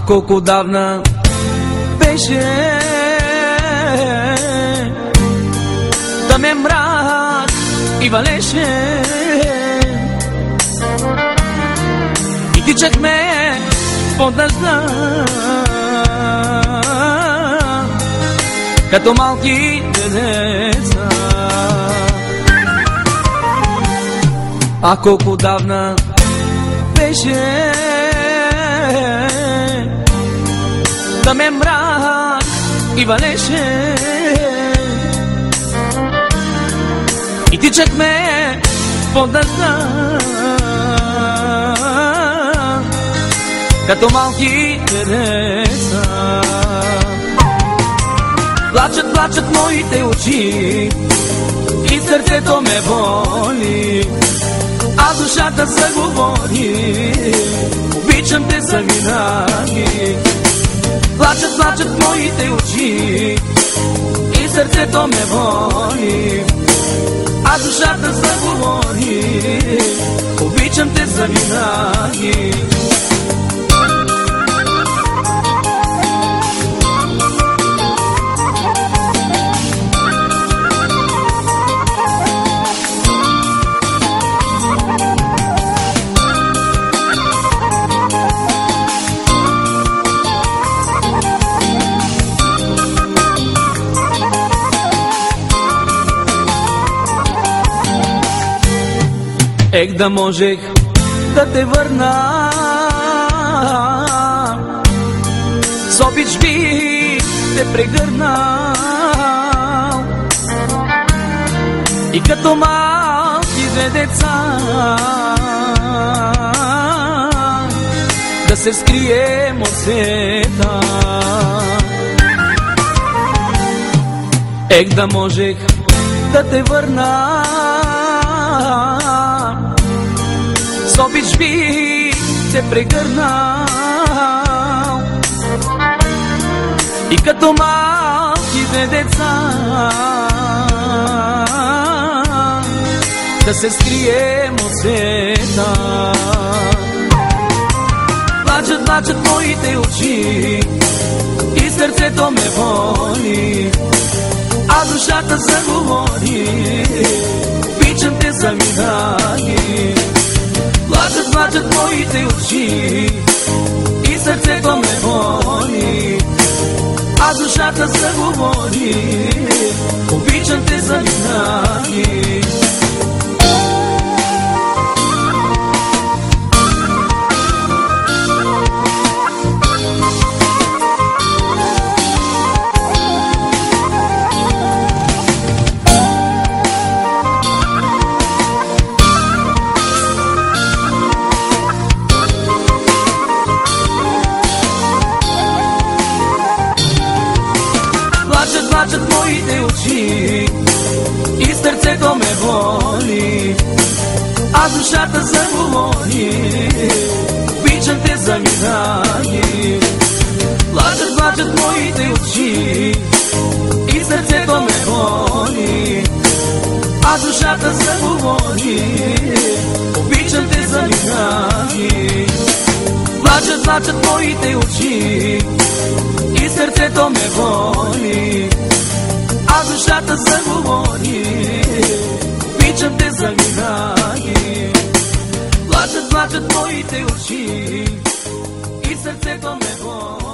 колко давна беше да ме мрак и валеше, и тичахме под дъжда като малки деца. Колко давна беше да ме мрак и валеше, и тичахме под дъжда като малки деца. Плачат моите очи и сърцето ме боли, а душата заговори: обичам те завинаги. Плачат моите очи и сърцето ме боли, а душата заговори: обичам те завинаги. Да можех да те върна, с обич би те прегърнал, и като малки две деца да се скрием от света. Да можех да те върна, с обич би те прегърнал, и като малки две деца да се скрием от света. Плачат моите очи и сърцето ме боли, а душата заговори: обичам те завинаги. Плачат моите очи и сърцето ме боли, а душата заговори: обичам те завинаги. Плачат моите очи и сърцето ме боли, а душата заговори: обичам те завинаги. Плачат моите очи и сърцето ме боли, а душата заговори: обичам те завинаги. Плачат моите очи и сърцето ме боли, а душата заговори: обичам те завинаги. Плачат моите очи и сърцето ме боли.